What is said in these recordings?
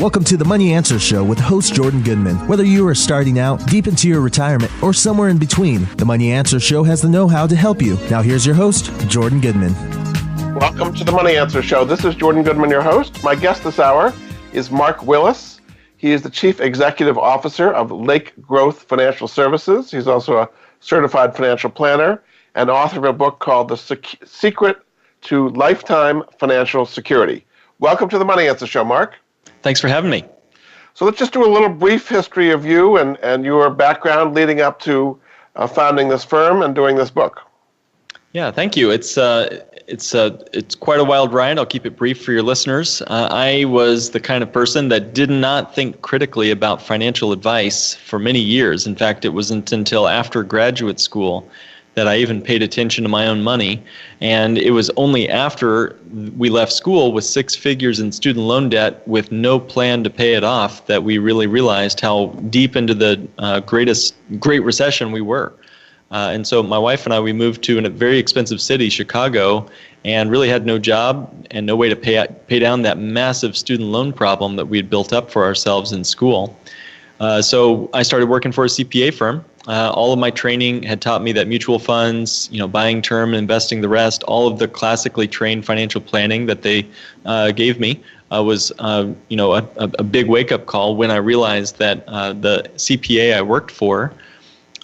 Welcome to the Money Answer Show with host Jordan Goodman. Whether you are starting out, deep into your retirement, or somewhere in between, the Money Answer Show has the know-how to help you. Now here's your host, Jordan Goodman. Welcome to the Money Answer Show. This is Jordan Goodman, your host. My guest this hour is Mark Willis. He is the Chief Executive Officer of Lake Growth Financial Services. He's also a certified financial planner and author of a book called The Secret to Lifetime Financial Security. Welcome to the Money Answer Show, Mark. Thanks for having me. So let's just do a little brief history of you and your background leading up to founding this firm and doing this book. Yeah, thank you. It's quite a wild ride. I'll keep it brief for your listeners. I was the kind of person that did not think critically about financial advice for many years. In fact, it wasn't until after graduate school that I even paid attention to my own money. And it was only after we left school with 6 figures in student loan debt with no plan to pay it off that we really realized how deep into the Great Recession we were. And so my wife and I, we moved to a very expensive city, Chicago, and really had no job and no way to pay down that massive student loan problem that we had built up for ourselves in school. So I started working for a CPA firm. All of my training had taught me that mutual funds, buying term and investing the rest, all of the classically trained financial planning that they gave me was a big wake-up call when I realized that the CPA I worked for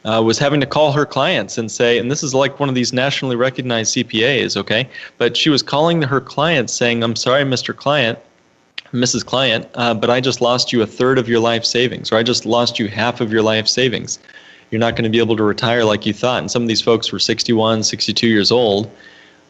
was having to call her clients and say, and this is like one of these nationally recognized CPAs, okay? But she was calling her clients saying, "I'm sorry, Mr. Client, Mrs. Client, but I just lost you a third of your life savings, or I just lost you half of your life savings. You're not going to be able to retire like you thought." And some of these folks were 61, 62 years old.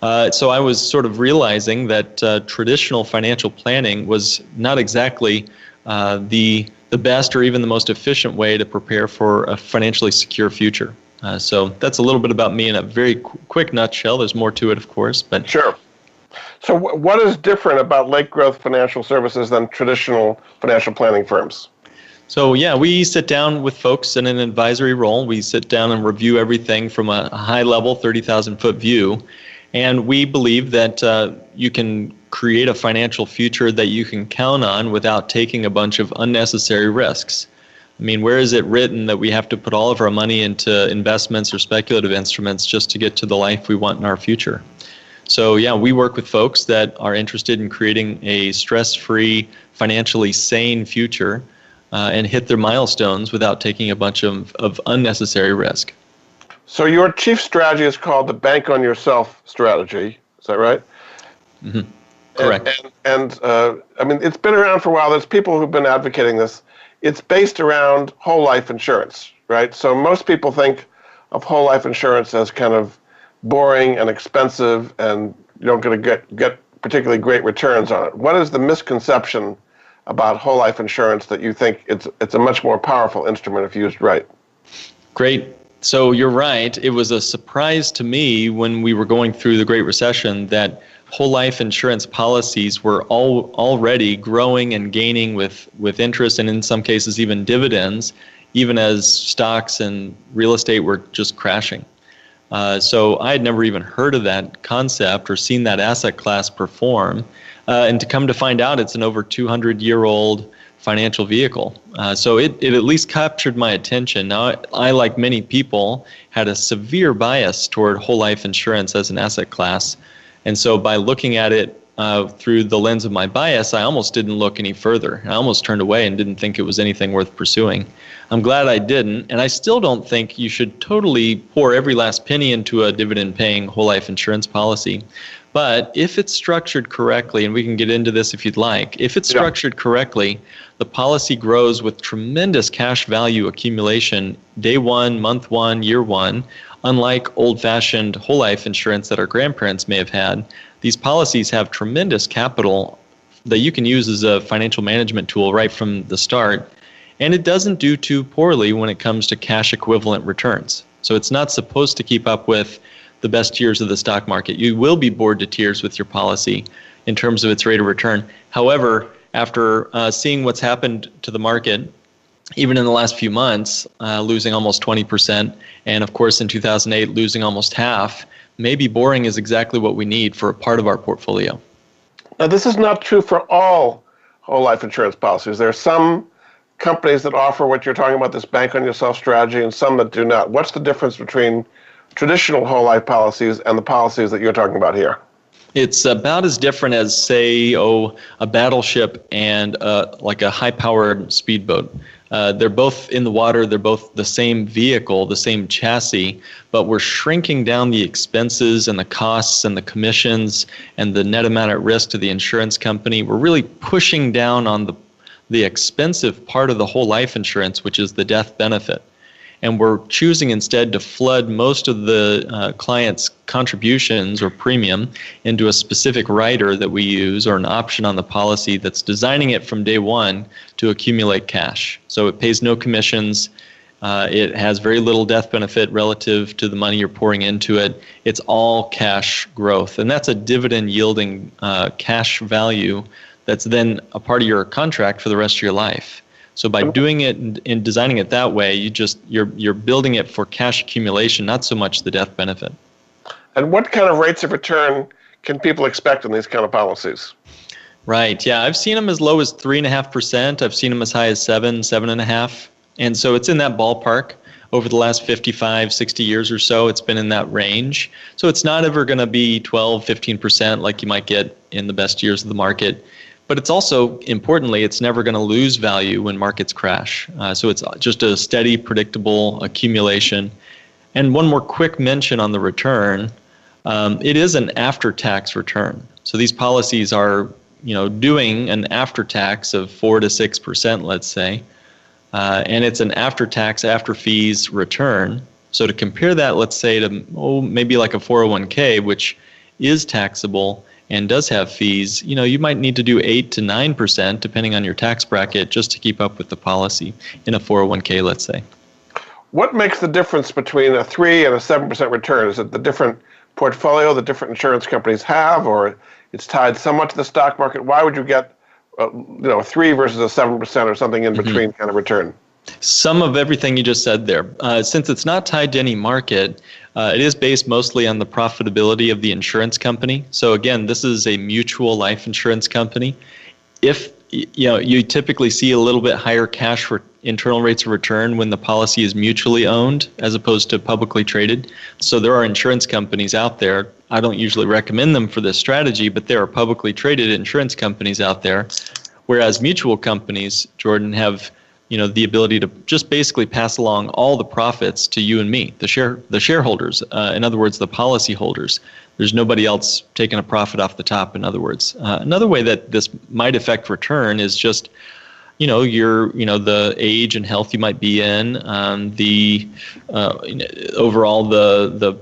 So I was sort of realizing that traditional financial planning was not exactly the best or even the most efficient way to prepare for a financially secure future. So that's a little bit about me in a very quick nutshell. There's more to it, of course. But Sure. So what is different about Lake Growth Financial Services than traditional financial planning firms? So yeah, we sit down with folks in an advisory role. We sit down and review everything from a high level, 30,000-foot view. And we believe that you can create a financial future that you can count on without taking a bunch of unnecessary risks. I mean, where is it written that we have to put all of our money into investments or speculative instruments just to get to the life we want in our future? So yeah, we work with folks that are interested in creating a stress-free, financially sane future and hit their milestones without taking a bunch of unnecessary risk. So your chief strategy is called the Bank on Yourself strategy. Is that right? Mm-hmm. Correct. And I mean, it's been around for a while. There's people who've been advocating this. It's based around whole life insurance, right? So most people think of whole life insurance as kind of boring and expensive, and you're not going to get particularly great returns on it. What is the misconception about whole life insurance that you think it's a much more powerful instrument if used right? Great. So you're right. It was a surprise to me when we were going through the Great Recession that whole life insurance policies were already growing and gaining with interest, and in some cases even dividends, even as stocks and real estate were just crashing. So I had never even heard of that concept or seen that asset class perform. And to come to find out, it's an over 200-year-old financial vehicle. So it at least captured my attention. Now, I, like many people, had a severe bias toward whole life insurance as an asset class. And so by looking at it through the lens of my bias, I almost didn't look any further. I almost turned away and didn't think it was anything worth pursuing. I'm glad I didn't, and I still don't think you should totally pour every last penny into a dividend-paying whole life insurance policy. But if it's structured correctly, and we can get into this if you'd like, if it's structured correctly, the policy grows with tremendous cash value accumulation day one, month one, year one. Unlike old-fashioned whole life insurance that our grandparents may have had, these policies have tremendous capital that you can use as a financial management tool right from the start. And it doesn't do too poorly when it comes to cash equivalent returns. So it's not supposed to keep up with the best years of the stock market. You will be bored to tears with your policy in terms of its rate of return. However, after seeing what's happened to the market, even in the last few months, losing almost 20%, and of course in 2008 losing almost half, maybe boring is exactly what we need for a part of our portfolio. Now, this is not true for all whole life insurance policies? There are some companies that offer what you're talking about, this bank on yourself strategy, and some that do not. What's the difference between traditional whole life policies and the policies that you're talking about here? It's about as different as, say, a battleship and like a high-powered speedboat. They're both in the water. They're both the same vehicle, the same chassis, but we're shrinking down the expenses and the costs and the commissions and the net amount at risk to the insurance company. We're really pushing down on the expensive part of the whole life insurance, which is the death benefit. And we're choosing instead to flood most of the client's contributions or premium into a specific rider that we use, or an option on the policy that's designing it from day one to accumulate cash. So it pays no commissions. It has very little death benefit relative to the money you're pouring into it. It's all cash growth. And that's a dividend yielding cash value that's then a part of your contract for the rest of your life. So by doing it and designing it that way, you're building it for cash accumulation, not so much the death benefit. And what kind of rates of return can people expect in these kind of policies? Right. Yeah, I've seen them as low as 3.5%. I've seen them as high as 7.5%. And so it's in that ballpark. Over the last 55, 60 years or so, it's been in that range. So it's not ever going to be 12, 15% like you might get in the best years of the market. But it's also, importantly, it's never going to lose value when markets crash. So it's just a steady, predictable accumulation. And one more quick mention on the return. It is an after-tax return. So these policies are, doing an after-tax of 4 to 6%, let's say. And it's an after-tax, after-fees return. So to compare that, let's say, to maybe like a 401k, which is taxable and does have fees, you might need to do 8 to 9%, depending on your tax bracket, just to keep up with the policy in a 401k, let's say. What makes the difference between a 3 and a 7% return? Is it the different portfolio the different insurance companies have, or it's tied somewhat to the stock market? Why would you get a 3 versus a 7% or something in between kind of return? Some of everything you just said there. Since it's not tied to any market, it is based mostly on the profitability of the insurance company. So again, this is a mutual life insurance company. If you typically see a little bit higher cash for internal rates of return when the policy is mutually owned as opposed to publicly traded. So there are insurance companies out there. I don't usually recommend them for this strategy, but there are publicly traded insurance companies out there. Whereas mutual companies, Jordan, have the ability to just basically pass along all the profits to you and me, the shareholders. In other words, the policy holders. There's nobody else taking a profit off the top. In other words, another way that this might affect return is just, the age and health you might be in, the overall the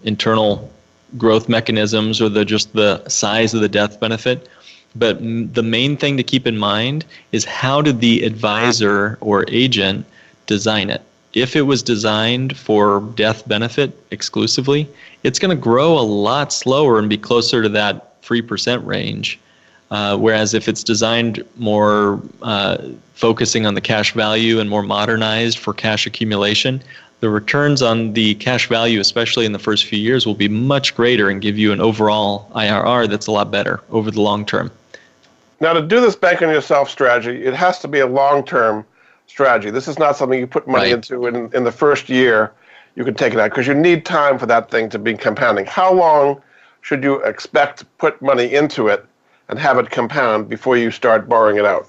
internal growth mechanisms, or the size of the death benefit. But the main thing to keep in mind is, how did the advisor or agent design it? If it was designed for death benefit exclusively, it's going to grow a lot slower and be closer to that 3% range. Whereas if it's designed more focusing on the cash value and more modernized for cash accumulation, the returns on the cash value, especially in the first few years, will be much greater and give you an overall IRR that's a lot better over the long term. Now, to do this bank on yourself strategy, it has to be a long-term strategy. This is not something you put money into in the first year. You can take it out, because you need time for that thing to be compounding. How long should you expect to put money into it and have it compound before you start borrowing it out?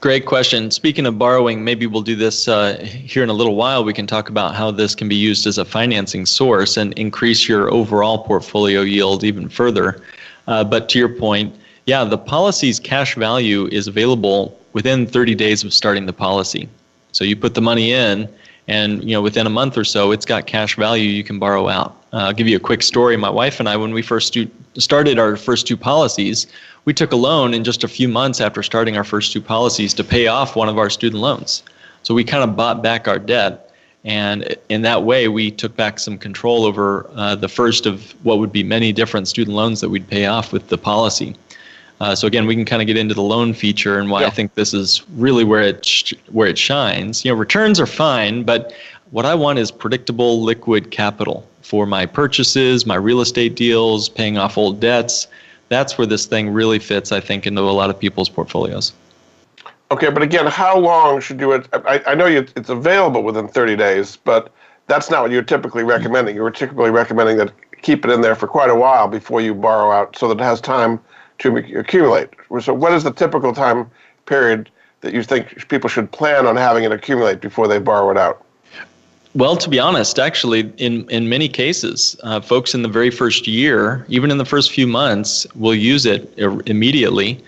Great question. Speaking of borrowing, maybe we'll do this here in a little while. We can talk about how this can be used as a financing source and increase your overall portfolio yield even further. But to your point, the policy's cash value is available within 30 days of starting the policy. So you put the money in, and within a month or so, it's got cash value you can borrow out. I'll give you a quick story. My wife and I, when we first started our first 2 policies, we took a loan in just a few months after starting our first 2 policies to pay off one of our student loans. So we kind of bought back our debt. And in that way, we took back some control over the first of what would be many different student loans that we'd pay off with the policy. So again, we can kind of get into the loan feature and why I think this is really where it shines. Returns are fine, but what I want is predictable liquid capital for my purchases, my real estate deals, paying off old debts. That's where this thing really fits, I think, into a lot of people's portfolios. Okay, but again, how long should you? I know it's available within 30 days, but that's not what you're typically recommending. You're typically recommending that keep it in there for quite a while before you borrow out, so that it has time to accumulate. So, what is the typical time period that you think people should plan on having it accumulate before they borrow it out? Well, to be honest, actually, in many cases, folks in the very first year, even in the first few months, will use it immediately,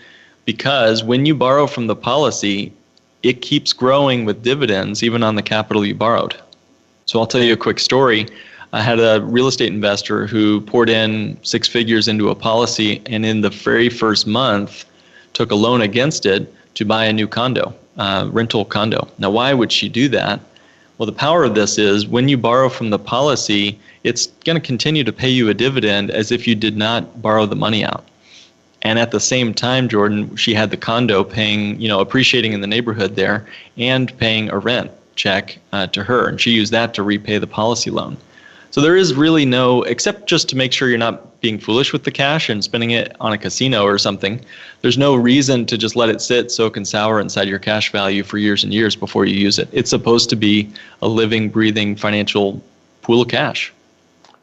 because when you borrow from the policy, it keeps growing with dividends even on the capital you borrowed. So I'll tell you a quick story. I had a real estate investor who poured in 6 figures into a policy, and in the very first month took a loan against it to buy a new condo, rental condo. Now, why would she do that? Well, the power of this is when you borrow from the policy, it's going to continue to pay you a dividend as if you did not borrow the money out. And at the same time, Jordan, she had the condo paying, appreciating in the neighborhood there and paying a rent check to her. And she used that to repay the policy loan. So there is really no, except just to make sure you're not being foolish with the cash and spending it on a casino or something, there's no reason to just let it sit, soak and sour inside your cash value for years and years before you use it. It's supposed to be a living, breathing financial pool of cash.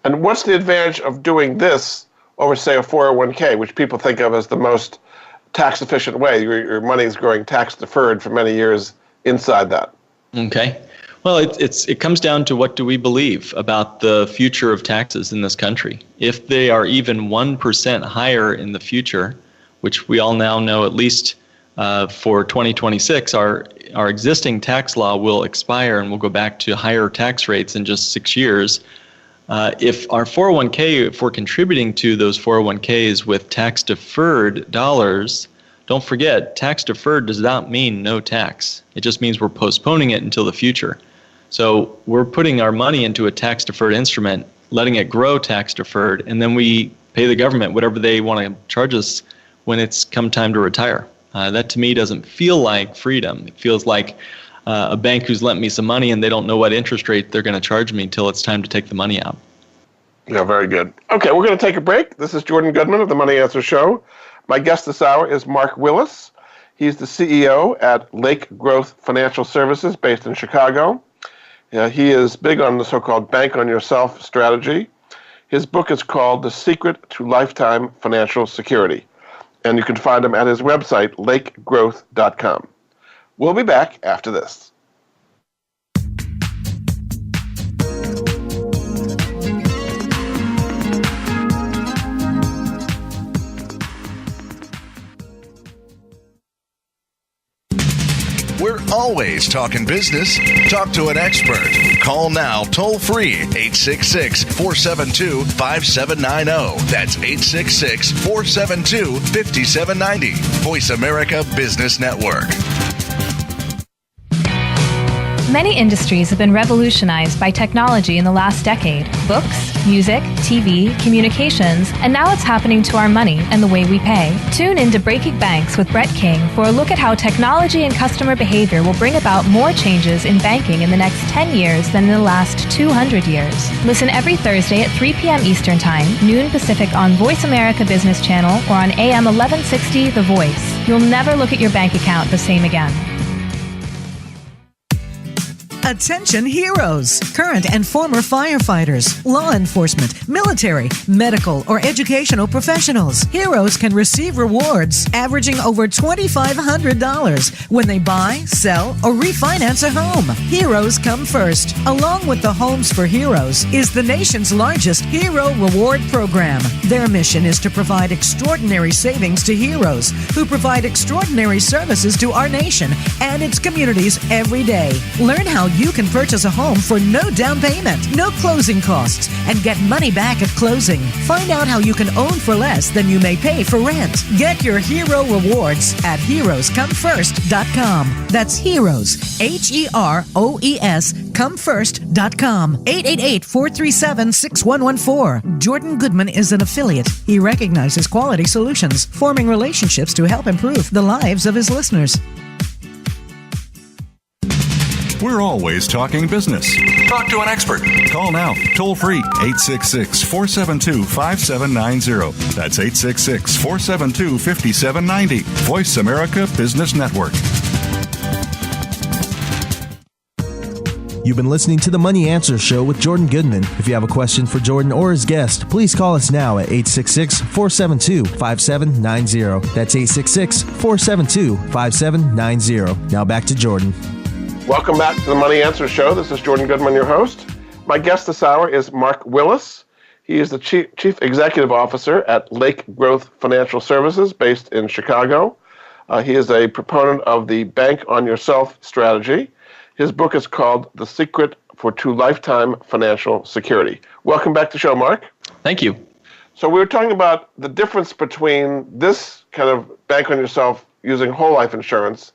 And what's the advantage of doing this over, say, a 401k, which people think of as the most tax-efficient way? Your money is growing tax-deferred for many years inside that. Okay. Well, it comes down to what do we believe about the future of taxes in this country. If they are even 1% higher in the future, which we all now know at least for 2026, our existing tax law will expire and we'll go back to higher tax rates in just 6 years. If our 401k, if we're contributing to those 401ks with tax-deferred dollars, don't forget, tax-deferred does not mean no tax. It just means we're postponing it until the future. So we're putting our money into a tax-deferred instrument, letting it grow tax-deferred, and then we pay the government whatever they want to charge us when it's come time to retire. That to me doesn't feel like freedom. It feels like a bank who's lent me some money and they don't know what interest rate they're going to charge me until it's time to take the money out. Yeah, very good. Okay, we're going to take a break. This is Jordan Goodman of the Money Answer Show. My guest this hour is Mark Willis. He's the CEO at Lake Growth Financial Services based in Chicago. He is big on the so-called bank on yourself strategy. His book is called The Secret to Lifetime Financial Security, and you can find him at his website, lakegrowth.com. We'll be back after this. We're always talking business. Talk to an expert. Call now toll free 866-472-5790. That's 866-472-5790. Voice America Business Network. Many industries have been revolutionized by technology in the last decade. Books, music, TV, communications, and now it's happening to our money and the way we pay. Tune in to Breaking Banks with Brett King for a look at how technology and customer behavior will bring about more changes in banking in the next 10 years than in the last 200 years. Listen every Thursday at 3 p.m. Eastern Time, noon Pacific on Voice America Business Channel or on AM 1160 The Voice. You'll never look at your bank account the same again. Attention heroes, current and former firefighters, law enforcement, military, medical, or educational professionals. Heroes can receive rewards averaging over $2,500 when they buy, sell, or refinance a home. Heroes come first. Along with the Homes for Heroes is the nation's largest hero reward program. Their mission is to provide extraordinary savings to heroes who provide extraordinary services to our nation and its communities every day. Learn how you can purchase a home for no down payment, no closing costs, and get money back at closing. Find out how you can own for less than you may pay for rent. Get your hero rewards at heroescomefirst.com. That's heroes, HEROES, comefirst.com. 888-437-6114. Jordan Goodman is an affiliate. He recognizes quality solutions, forming relationships to help improve the lives of his listeners. We're always talking business. Talk to an expert. Call now, toll free, 866-472-5790. That's 866-472-5790. Voice America Business Network. You've been listening to the Money Answer Show with Jordan Goodman. If you have a question for Jordan or his guest, please call us now at 866-472-5790. That's 866-472-5790. Now back to Jordan. Welcome back to the Money Answer Show. This is Jordan Goodman, your host. My guest this hour is Mark Willis. He is the Chief Executive Officer at Lake Growth Financial Services based in Chicago. He is a proponent of the Bank on Yourself strategy. His book is called The Secret to Lifetime Financial Security. Welcome back to the show, Mark. Thank you. So we were talking about the difference between this kind of Bank on Yourself using whole life insurance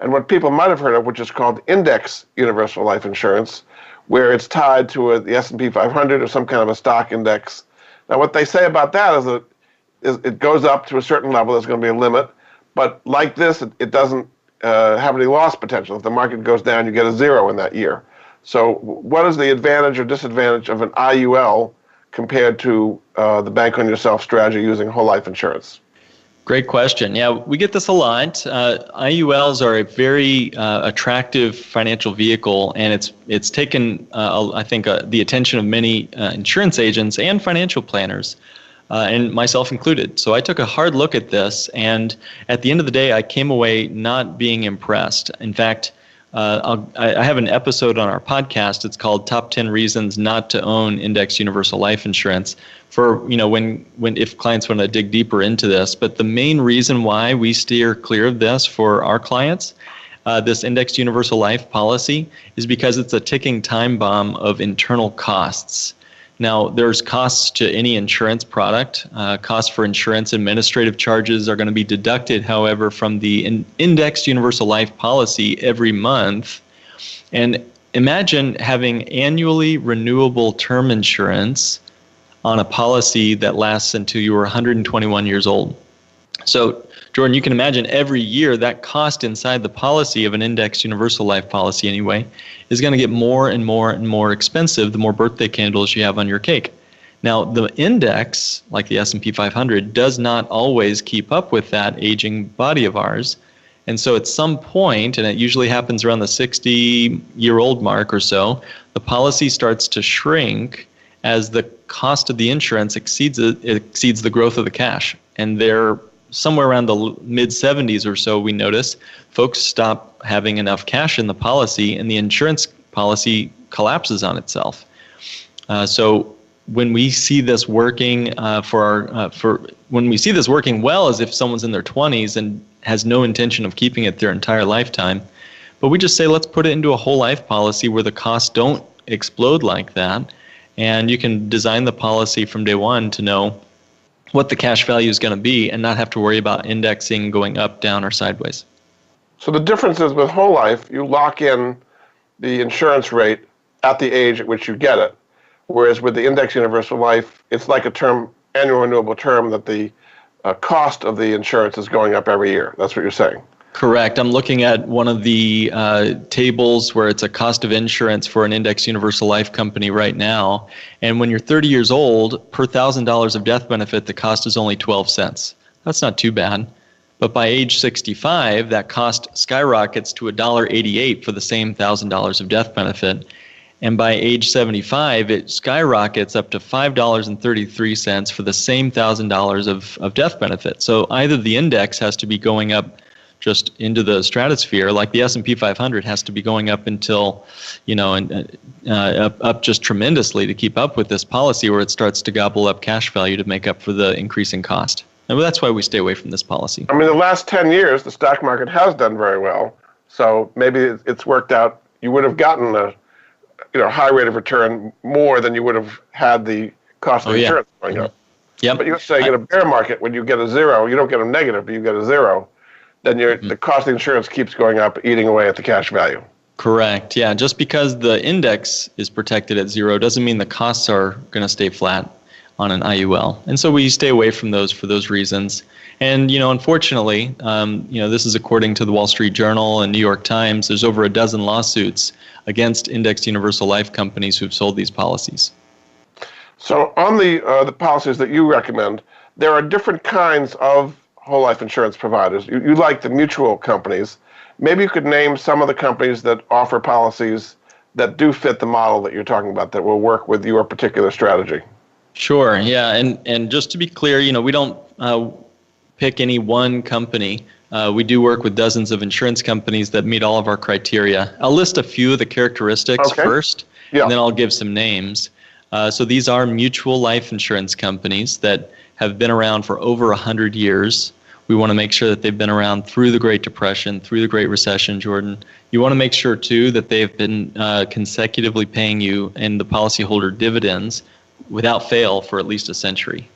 and what people might have heard of, which is called index universal life insurance, where it's tied to the S&P 500 or some kind of a stock index. Now, what they say about that is that it goes up to a certain level. There's going to be a limit. But like this, it doesn't have any loss potential. If the market goes down, you get a zero in that year. So what is the advantage or disadvantage of an IUL compared to the Bank on Yourself strategy using whole life insurance? Great question. Yeah, we get this a lot. IULs are a very attractive financial vehicle, and it's taken, I think, the attention of many insurance agents and financial planners, and myself included. So I took a hard look at this, and at the end of the day, I came away not being impressed. In fact, I have an episode on our podcast. It's called Top 10 Reasons Not to Own Index Universal Life Insurance for, when if clients want to dig deeper into this. But the main reason why we steer clear of this for our clients, this Indexed Universal Life policy, is because it's a ticking time bomb of internal costs. Now, there's costs to any insurance product. Costs for insurance administrative charges are going to be deducted, however, from the Indexed Universal Life policy every month. And imagine having annually renewable term insurance on a policy that lasts until you are 121 years old. So, Jordan, you can imagine every year that cost inside the policy of an Indexed Universal Life policy anyway is going to get more and more and more expensive the more birthday candles you have on your cake. Now, the index, like the S&P 500, does not always keep up with that aging body of ours. And so at some point, and it usually happens around the 60-year-old mark or so, the policy starts to shrink as the cost of the insurance exceeds the growth of the cash. And they're somewhere around the mid-70s or so, we notice, folks stop having enough cash in the policy, and the insurance policy collapses on itself. So when we see this working when we see this working well, as if someone's in their 20s and has no intention of keeping it their entire lifetime, but we just say, let's put it into a whole life policy where the costs don't explode like that, and you can design the policy from day one to know what the cash value is going to be and not have to worry about indexing going up, down, or sideways. So the difference is with whole life, you lock in the insurance rate at the age at which you get it, whereas with the Index Universal Life, it's like a annual renewable term that the cost of the insurance is going up every year. That's what you're saying. Correct. I'm looking at one of the tables where it's a cost of insurance for an Index Universal Life company right now. And when you're 30 years old, per $1,000 of death benefit, the cost is only 12 cents. That's not too bad. But by age 65, that cost skyrockets to $1.88 for the same $1,000 of death benefit. And by age 75, it skyrockets up to $5.33 for the same $1,000 of death benefit. So either the index has to be going up just into the stratosphere, like the S&P 500 has to be going up until, up just tremendously to keep up with this policy, where it starts to gobble up cash value to make up for the increasing cost. And that's why we stay away from this policy. I mean, the last 10 years, the stock market has done very well. So maybe it's worked out. You would have gotten a high rate of return more than you would have had the cost of insurance going up. Yep. But you're saying in a bear market, when you get a zero, you don't get a negative, but you get a zero, then the cost of the insurance keeps going up, eating away at the cash value. Correct. Yeah. Just because the index is protected at zero doesn't mean the costs are going to stay flat on an IUL. And so we stay away from those for those reasons. And, unfortunately, this is according to the Wall Street Journal and New York Times, there's over a dozen lawsuits against indexed universal life companies who've sold these policies. So on the policies that you recommend, there are different kinds of whole life insurance providers. You like the mutual companies. Maybe you could name some of the companies that offer policies that do fit the model that you're talking about, that will work with your particular strategy. Sure, yeah, and just to be clear, we don't pick any one company. We do work with dozens of insurance companies that meet all of our criteria. I'll list a few of the characteristics first, and then I'll give some names. So these are mutual life insurance companies that have been around for over 100 years. We want to make sure that they've been around through the Great Depression, through the Great Recession, Jordan. You want to make sure, too, that they've been consecutively paying you and the policyholder dividends without fail for at least a century.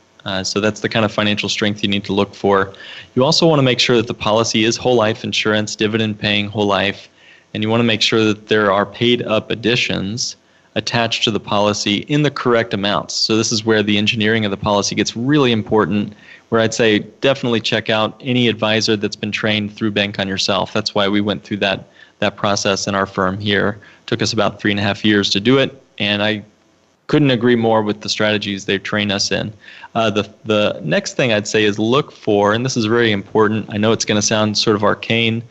So that's the kind of financial strength you need to look for. You also want to make sure that the policy is whole life insurance, dividend-paying whole life, and you want to make sure that there are paid-up additions attached to the policy in the correct amounts. So this is where the engineering of the policy gets really important, where I'd say definitely check out any advisor that's been trained through Bank on Yourself. That's why we went through that process in our firm here. It took us about 3.5 years to do it, and I couldn't agree more with the strategies they train us in. The next thing I'd say is look for, and this is very important, I know it's going to sound sort of arcane,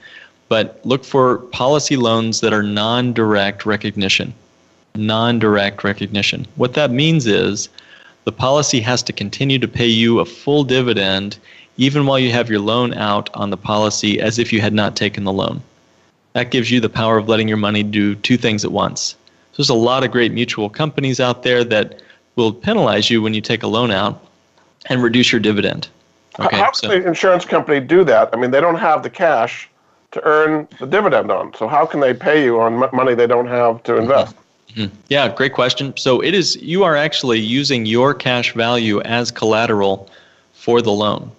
but look for policy loans that are non-direct recognition. Non-direct recognition. What that means is the policy has to continue to pay you a full dividend even while you have your loan out on the policy as if you had not taken the loan. That gives you the power of letting your money do two things at once. So there's a lot of great mutual companies out there that will penalize you when you take a loan out and reduce your dividend. Okay, how can the insurance company do that? I mean, they don't have the cash to earn the dividend on. So how can they pay you on money they don't have to invest? Yeah, great question. So you are actually using your cash value as collateral for the loan.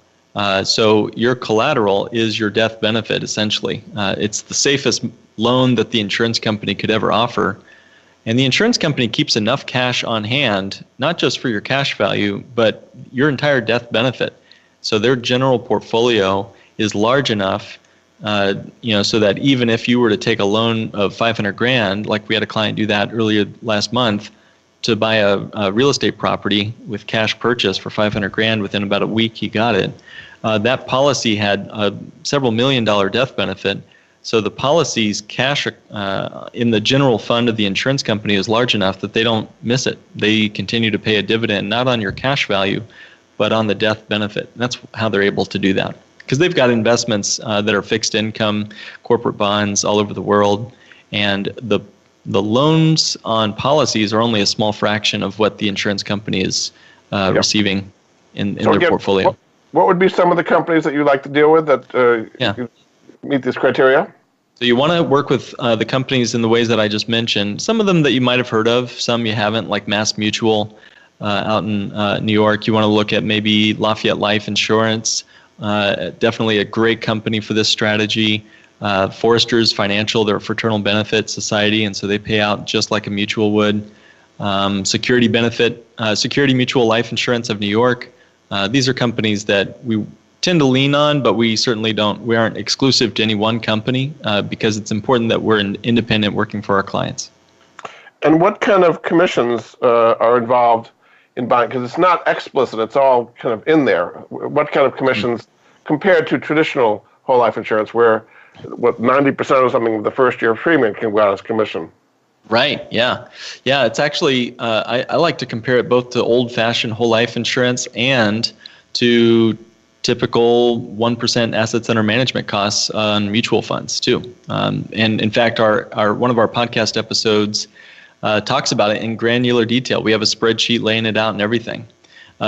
So your collateral is your death benefit, essentially. It's the safest loan that the insurance company could ever offer. And the insurance company keeps enough cash on hand, not just for your cash value, but your entire death benefit. So their general portfolio is large enough so that even if you were to take a loan of $500,000, like we had a client do that earlier last month, to buy a real estate property with cash purchase for $500,000, within about a week he got it. That policy had a several $1 million death benefit. So the policy's cash in the general fund of the insurance company is large enough that they don't miss it. They continue to pay a dividend, not on your cash value, but on the death benefit. And that's how they're able to do that. Because they've got investments that are fixed income, corporate bonds all over the world, and the loans on policies are only a small fraction of what the insurance company is receiving in their portfolio. What would be some of the companies that you like to deal with that meet this criteria? So you want to work with the companies in the ways that I just mentioned. Some of them that you might have heard of, some you haven't, like Mass Mutual out in New York. You want to look at maybe Lafayette Life Insurance. Definitely a great company for this strategy. Foresters Financial, they're a fraternal benefit society, and so they pay out just like a mutual would. Security Mutual Life Insurance of New York. These are companies that we tend to lean on, but we certainly we aren't exclusive to any one company because it's important that we're independent working for our clients. And what kind of commissions are involved in buying? Because it's not explicit, it's all kind of in there. What kind of commissions compared to traditional whole life insurance where 90% or something of the first year premium can go out as commission? Right, yeah. Yeah, it's actually, I like to compare it both to old-fashioned whole life insurance and to typical 1% assets under management costs on mutual funds too. And in fact, our one of our podcast episodes talks about it in granular detail. We have a spreadsheet laying it out and everything.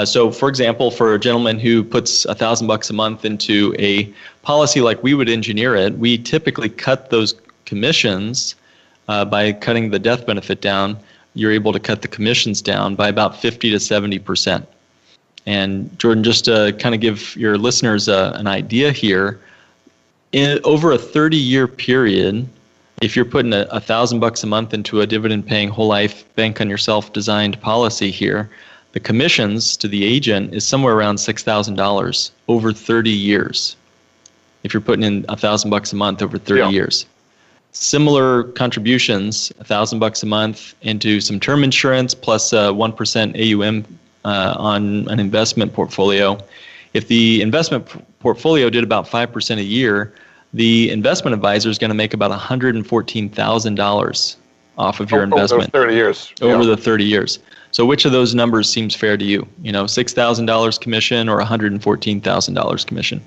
So for example, for a gentleman who puts $1,000 a month into a policy like we would engineer it, we typically cut those commissions by cutting the death benefit down. You're able to cut the commissions down by about 50 to 70%. And Jordan, just to kind of give your listeners an idea here, over a 30-year period, if you're putting $1,000 a month into a dividend-paying whole life Bank on Yourself designed policy here, The commissions to the agent is somewhere around $6,000 over 30 years. If you're putting in $1,000 a month over 30 years. Similar contributions, $1,000 a month into some term insurance plus 1% AUM on an investment portfolio. If the investment portfolio did about 5% a year, the investment advisor is going to make about $114,000 off of your investment. Over those 30 years. Over the 30 years. So which of those numbers seems fair to you? $6,000 commission or $114,000 commission?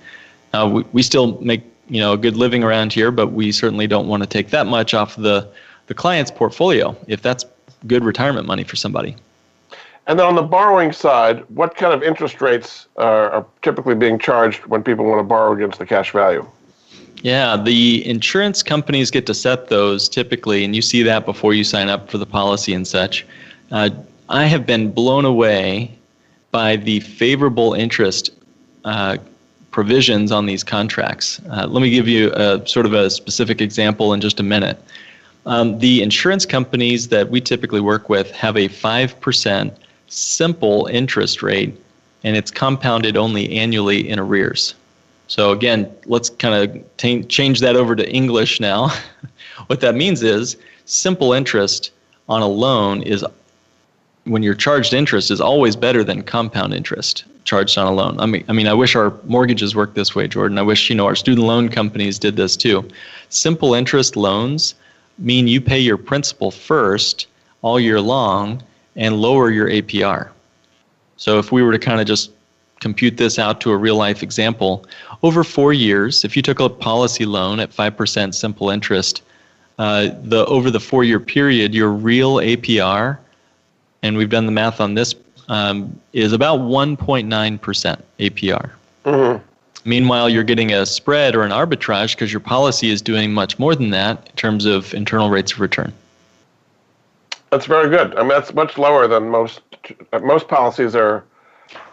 We still make a good living around here, but we certainly don't want to take that much off the client's portfolio if that's good retirement money for somebody. And then on the borrowing side, what kind of interest rates are typically being charged when people want to borrow against the cash value? Yeah, the insurance companies get to set those typically, and you see that before you sign up for the policy and such. I have been blown away by the favorable interest provisions on these contracts. Let me give you a sort of a specific example in just a minute. The insurance companies that we typically work with have a 5% simple interest rate, and it's compounded only annually in arrears. So again, let's kind of change that over to English now. What that means is simple interest on a loan is, when you're charged interest, is always better than compound interest charged on a loan. I mean, I wish our mortgages worked this way, Jordan. I wish, our student loan companies did this too. Simple interest loans mean you pay your principal first all year long and lower your APR. So if we were to kind of just compute this out to a real life example, over 4 years, if you took a policy loan at 5% simple interest, over the 4-year period, your real APR, and we've done the math on this, is about 1.9% APR. Mm-hmm. Meanwhile, you're getting a spread or an arbitrage because your policy is doing much more than that in terms of internal rates of return. That's very good. I mean, that's much lower than most policies are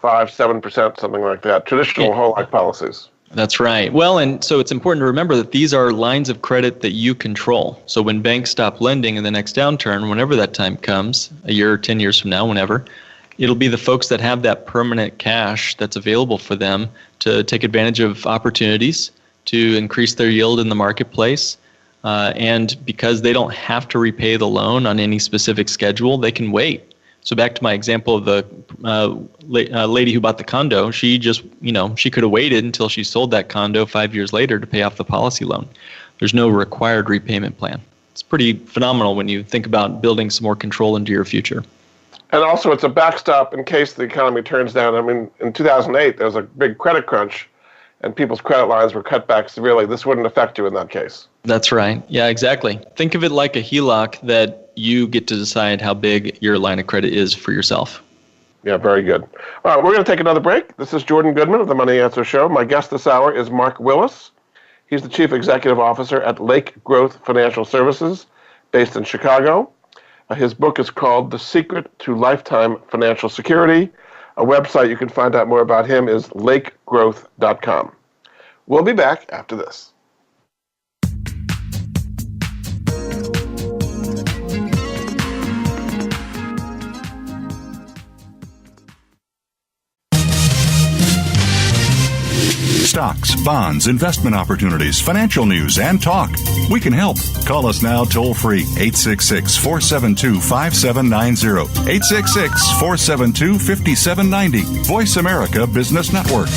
5-7%, something like that. Traditional whole life policies. That's right. Well, and so it's important to remember that these are lines of credit that you control. So when banks stop lending in the next downturn, whenever that time comes, a year or 10 years from now, whenever, it'll be the folks that have that permanent cash that's available for them to take advantage of opportunities to increase their yield in the marketplace. And because they don't have to repay the loan on any specific schedule, they can wait. So back to my example of the lady who bought the condo, she just, she could have waited until she sold that condo 5 years later to pay off the policy loan. There's no required repayment plan. It's pretty phenomenal when you think about building some more control into your future. And also it's a backstop in case the economy turns down. I mean, in 2008, there was a big credit crunch and people's credit lines were cut back severely. This wouldn't affect you in that case. That's right. Yeah, exactly. Think of it like a HELOC that you get to decide how big your line of credit is for yourself. Yeah, very good. All right, we're going to take another break. This is Jordan Goodman of the Money Answer Show. My guest this hour is Mark Willis. He's the Chief Executive Officer at Lake Growth Financial Services, based in Chicago. His book is called The Secret to Lifetime Financial Security. A website you can find out more about him is lakegrowth.com. We'll be back after this. Stocks, bonds, investment opportunities, financial news, and talk. We can help. Call us now toll free, 866-472-5790. 866-472-5790. Voice America Business Network.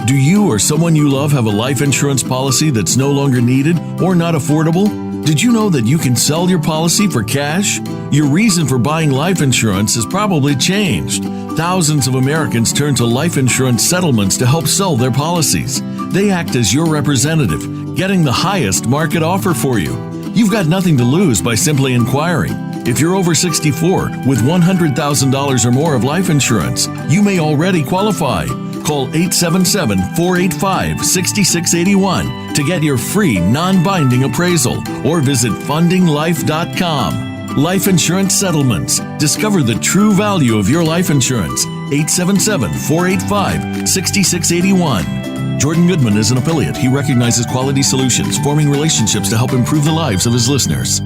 Do you or someone you love have a life insurance policy that's no longer needed or not affordable? Did you know that you can sell your policy for cash? Your reason for buying life insurance has probably changed. Thousands of Americans turn to life insurance settlements to help sell their policies. They act as your representative, getting the highest market offer for you. You've got nothing to lose by simply inquiring. If you're over 64 with $100,000 or more of life insurance, you may already qualify. Call 877-485-6681 to get your free non-binding appraisal or visit fundinglife.com. Life Insurance Settlements. Discover the true value of your life insurance. 877-485-6681. Jordan Goodman is an affiliate. He recognizes quality solutions, forming relationships to help improve the lives of his listeners.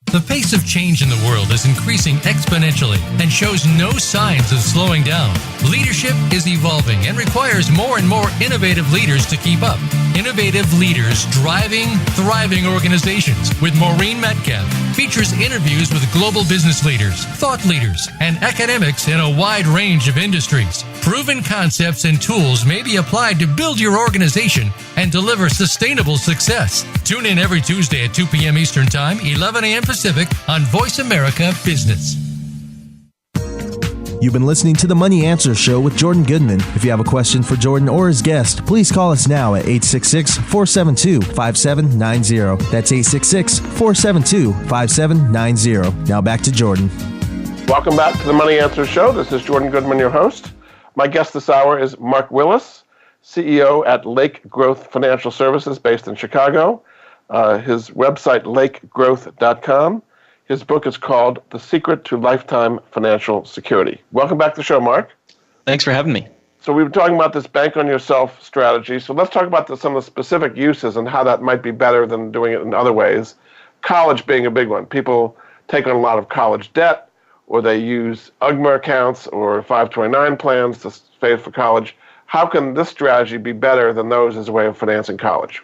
The pace of change in the world is increasing exponentially and shows no signs of slowing down. Leadership is evolving and requires more and more innovative leaders to keep up. Innovative Leaders Driving Thriving Organizations with Maureen Metcalf features interviews with global business leaders, thought leaders, and academics in a wide range of industries. Proven concepts and tools may be applied to build your organization and deliver sustainable success. Tune in every Tuesday at 2 p.m. Eastern Time, 11 a.m. Pacific on Voice America Business. You've been listening to the Money Answer Show with Jordan Goodman. If you have a question for Jordan or his guest, please call us now at 866-472-5790. That's 866-472-5790. Now back to Jordan. Welcome back to the Money Answer Show. This is Jordan Goodman, your host. My guest this hour is Mark Willis, CEO at Lake Growth Financial Services based in Chicago. His website, lakegrowth.com. His book is called The Secret to Lifetime Financial Security. Welcome back to the show, Mark. Thanks for having me. So we were talking about this bank on yourself strategy. So let's talk about some of the specific uses and how that might be better than doing it in other ways. College being a big one. People take on a lot of college debt, or they use UGMA accounts or 529 plans to save for college. How can this strategy be better than those as a way of financing college?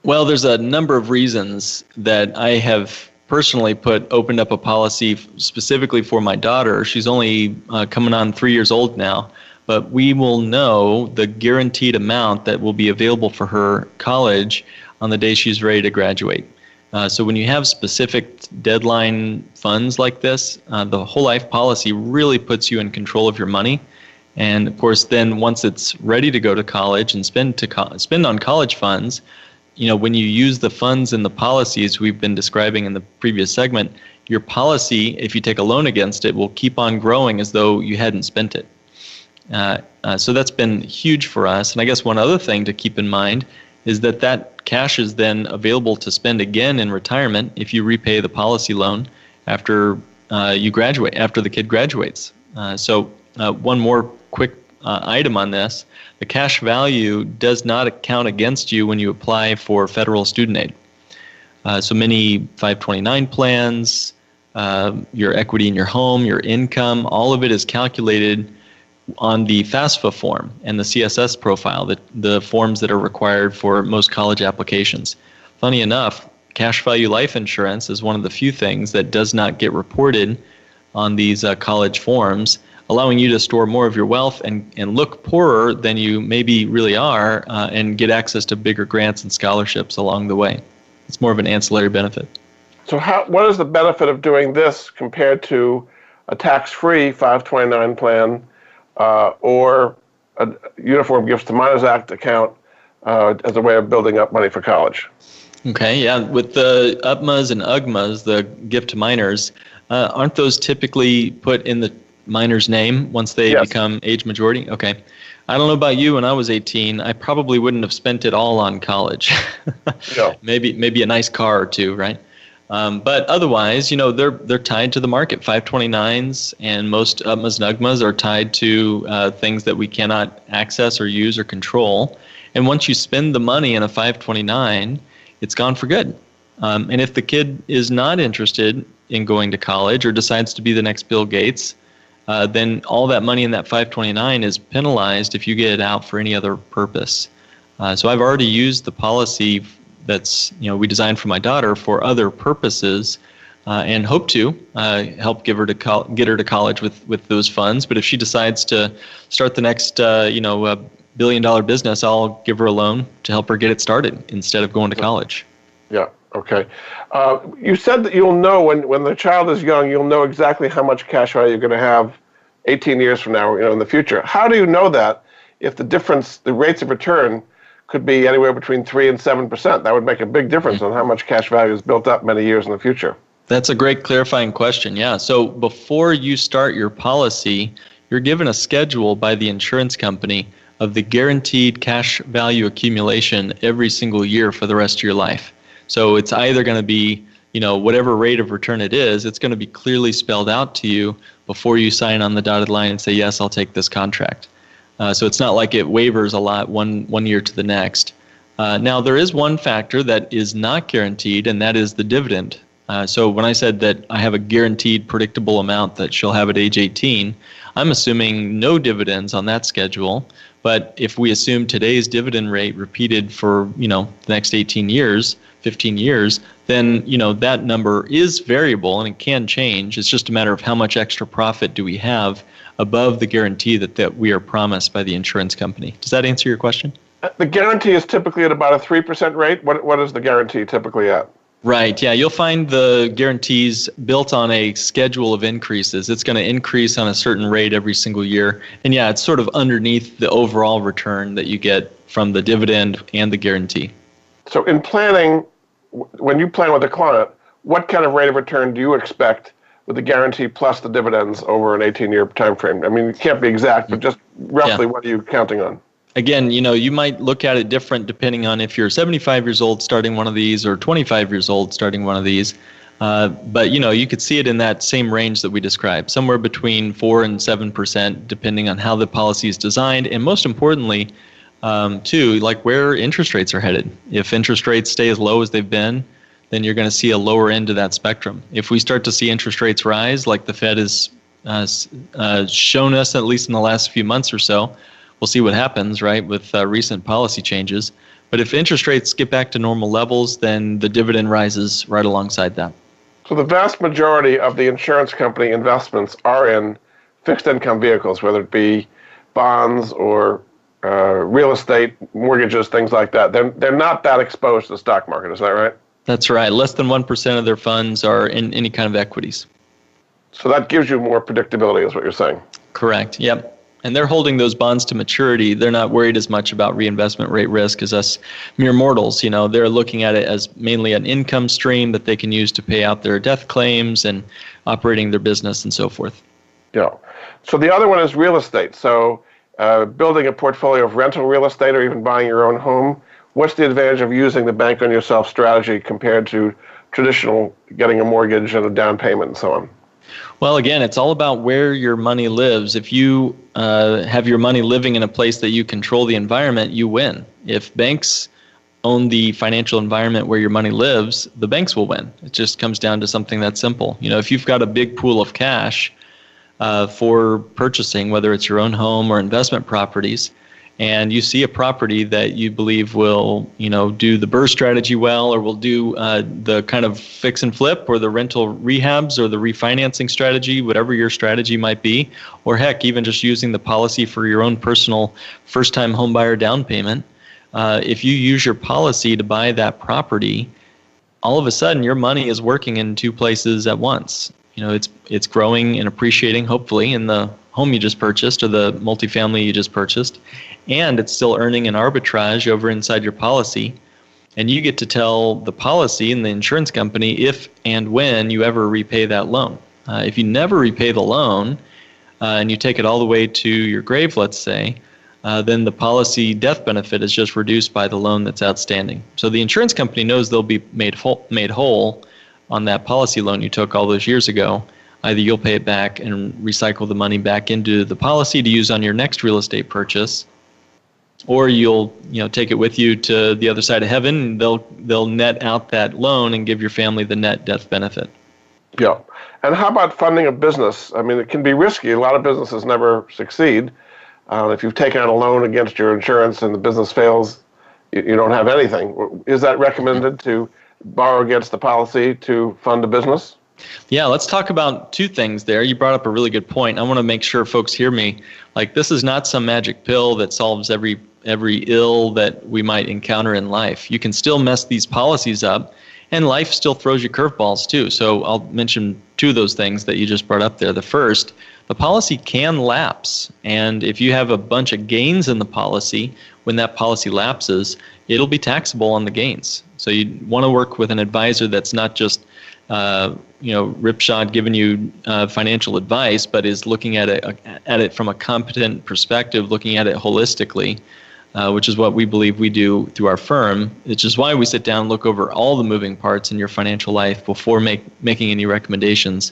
Well, there's a number of reasons that I have personally opened up a policy specifically for my daughter. She's only coming on 3 years old now, but we will know the guaranteed amount that will be available for her college on the day she's ready to graduate. So when you have specific deadline funds like this, the whole life policy really puts you in control of your money. And of course, then once it's ready to go to college and spend on college funds, when you use the funds in the policies we've been describing in the previous segment, your policy, if you take a loan against it, will keep on growing as though you hadn't spent it. So that's been huge for us. And I guess one other thing to keep in mind is that cash is then available to spend again in retirement if you repay the policy loan after you graduate, after the kid graduates. So one more quick item on this. The cash value does not count against you when you apply for federal student aid. So many 529 plans, your equity in your home, your income, all of it is calculated on the FAFSA form and the CSS profile, the forms that are required for most college applications. Funny enough, cash value life insurance is one of the few things that does not get reported on these college forms, allowing you to store more of your wealth and look poorer than you maybe really are, and get access to bigger grants and scholarships along the way. It's more of an ancillary benefit. So what is the benefit of doing this compared to a tax-free 529 plan or a Uniform Gifts to Minors Act account as a way of building up money for college? Okay, yeah. With the UPMAs and UGMAs, the gift to minors, aren't those typically put in the minor's name once they become age majority? Okay. I don't know about you. When I was 18, I probably wouldn't have spent it all on college. No. Maybe a nice car or two, right? But otherwise, they're tied to the market. 529s and most UPMAs and UGMAs are tied to things that we cannot access or use or control. And once you spend the money in a 529, it's gone for good. And if the kid is not interested in going to college or decides to be the next Bill Gates, then all that money in that 529 is penalized if you get it out for any other purpose. So I've already used the policy that's we designed for my daughter for other purposes, and hope to help get her to college with those funds. But if she decides to start the next $1 billion business, I'll give her a loan to help her get it started instead of going to college. Yeah. Okay. You said that you'll know when the child is young, you'll know exactly how much cash value you're going to have 18 years from now, in the future. How do you know that if the rates of return could be anywhere between 3 and 7%? That would make a big difference on how much cash value is built up many years in the future. That's a great clarifying question. Yeah. So before you start your policy, you're given a schedule by the insurance company of the guaranteed cash value accumulation every single year for the rest of your life. So it's either going to be, whatever rate of return it is, it's going to be clearly spelled out to you before you sign on the dotted line and say, yes, I'll take this contract. So it's not like it wavers a lot one year to the next. Now, there is one factor that is not guaranteed, and that is the dividend So when I said that I have a guaranteed predictable amount that she'll have at age 18, I'm assuming no dividends on that schedule. But if we assume today's dividend rate repeated for, the next 18 years, 15 years, then, that number is variable and it can change. It's just a matter of how much extra profit do we have above the guarantee that we are promised by the insurance company. Does that answer your question? The guarantee is typically at about a 3% rate. What is the guarantee typically at? Right. Yeah. You'll find the guarantees built on a schedule of increases. It's going to increase on a certain rate every single year. And yeah, it's sort of underneath the overall return that you get from the dividend and the guarantee. So in planning, when you plan with a client, what kind of rate of return do you expect with the guarantee plus the dividends over an 18-year time frame? I mean, it can't be exact, but just roughly What are you counting on? Again, you might look at it different depending on if you're 75 years old starting one of these or 25 years old starting one of these. But, you could see it in that same range that we described, somewhere between 4 and 7%, depending on how the policy is designed. And most importantly, too, like where interest rates are headed. If interest rates stay as low as they've been, then you're going to see a lower end of that spectrum. If we start to see interest rates rise, like the Fed has shown us, at least in the last few months or so, we'll see what happens, right, with recent policy changes. But if interest rates get back to normal levels, then the dividend rises right alongside that. So the vast majority of the insurance company investments are in fixed income vehicles, whether it be bonds or real estate, mortgages, things like that. They're not that exposed to the stock market. Is that right? That's right. Less than 1% of their funds are in any kind of equities. So that gives you more predictability, is what you're saying. Correct. Yep. And they're holding those bonds to maturity. They're not worried as much about reinvestment rate risk as us mere mortals. They're looking at it as mainly an income stream that they can use to pay out their death claims and operating their business and so forth. Yeah. So the other one is real estate. So building a portfolio of rental real estate or even buying your own home, what's the advantage of using the bank on yourself strategy compared to traditional getting a mortgage and a down payment and so on? Well, again, it's all about where your money lives. If you have your money living in a place that you control the environment, you win. If banks own the financial environment where your money lives, the banks will win. It just comes down to something that simple. If you've got a big pool of cash for purchasing, whether it's your own home or investment properties, and you see a property that you believe will, do the BRRRR strategy well, or will do the kind of fix and flip, or the rental rehabs, or the refinancing strategy, whatever your strategy might be, or heck, even just using the policy for your own personal first-time homebuyer down payment. If you use your policy to buy that property, all of a sudden your money is working in two places at once. It's growing and appreciating, hopefully, in the home you just purchased or the multifamily you just purchased, and it's still earning an arbitrage over inside your policy. And you get to tell the policy and the insurance company if and when you ever repay that loan. If you never repay the loan and you take it all the way to your grave, let's say, then the policy death benefit is just reduced by the loan that's outstanding. So the insurance company knows they'll be made whole on that policy loan you took all those years ago. Either you'll pay it back and recycle the money back into the policy to use on your next real estate purchase, or you'll take it with you to the other side of heaven. And they'll net out that loan and give your family the net death benefit. Yeah. And how about funding a business? I mean, it can be risky. A lot of businesses never succeed. If you've taken out a loan against your insurance and the business fails, you don't have anything. Is that recommended to borrow against the policy to fund a business? Yeah, let's talk about two things there. You brought up a really good point. I want to make sure folks hear me. Like, this is not some magic pill that solves every ill that we might encounter in life. You can still mess these policies up, and life still throws you curveballs too. So I'll mention two of those things that you just brought up there. The first, the policy can lapse, and if you have a bunch of gains in the policy, when that policy lapses, it'll be taxable on the gains. So you want to work with an advisor that's not just ripshod giving you financial advice, but is looking at it from a competent perspective, looking at it holistically, which is what we believe we do through our firm, which is why we sit down and look over all the moving parts in your financial life before making any recommendations.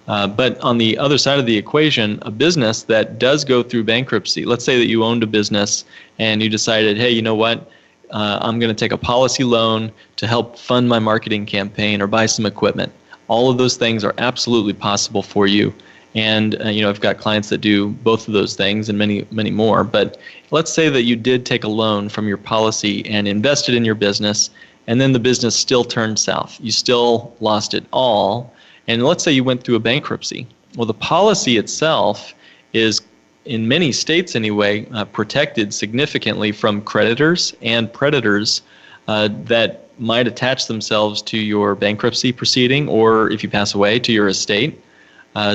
But on the other side of the equation, a business that does go through bankruptcy, let's say that you owned a business and you decided, hey, you know what? I'm going to take a policy loan to help fund my marketing campaign or buy some equipment. All of those things are absolutely possible for you. And, I've got clients that do both of those things and many, many more. But let's say that you did take a loan from your policy and invested in your business, and then the business still turned south. You still lost it all. And let's say you went through a bankruptcy. Well, the policy itself is, in many states anyway, protected significantly from creditors and predators that might attach themselves to your bankruptcy proceeding, or if you pass away, to your estate.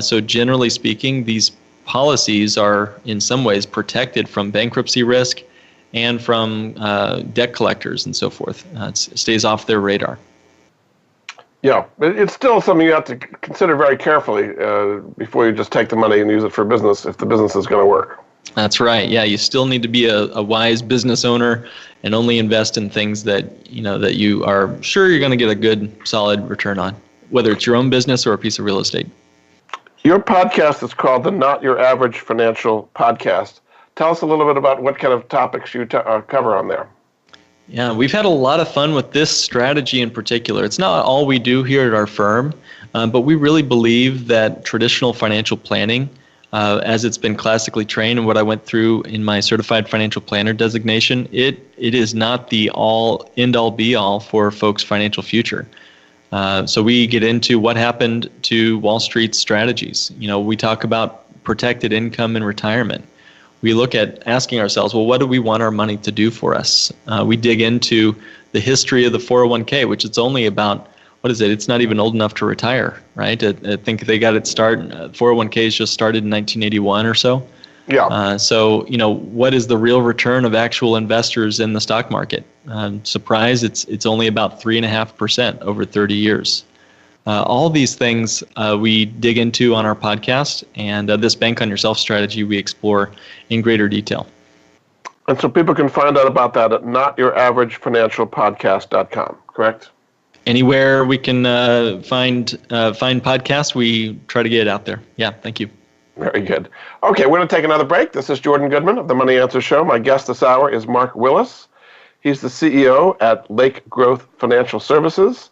So generally speaking, these policies are in some ways protected from bankruptcy risk and from debt collectors and so forth. It stays off their radar. Yeah, but it's still something you have to consider very carefully before you just take the money and use it for business if the business is going to work. That's right. Yeah, you still need to be a wise business owner and only invest in things that you are sure you're going to get a good, solid return on, whether it's your own business or a piece of real estate. Your podcast is called the Not Your Average Financial Podcast. Tell us a little bit about what kind of topics you cover on there. Yeah, we've had a lot of fun with this strategy in particular. It's not all we do here at our firm, but we really believe that traditional financial planning, as it's been classically trained and what I went through in my certified financial planner designation, it is not the end-all be-all for folks' financial future. So we get into what happened to Wall Street strategies. We talk about protected income in retirement. We look at asking ourselves, well, what do we want our money to do for us? We dig into the history of the 401k, which it's only about, it's not even old enough to retire, right? I think they got it started, 401ks just started in 1981 or so. Yeah. So, what is the real return of actual investors in the stock market? Surprise, it's only about 3.5% over 30 years. All these things we dig into on our podcast, and this Bank on Yourself strategy we explore in greater detail. And so people can find out about that at notyouravagefinancialpodcast.com, correct? Anywhere we can find podcasts, we try to get it out there. Yeah, thank you. Very good. Okay, we're going to take another break. This is Jordan Goodman of the Money Answer Show. My guest this hour is Mark Willis. He's the CEO at Lake Growth Financial Services.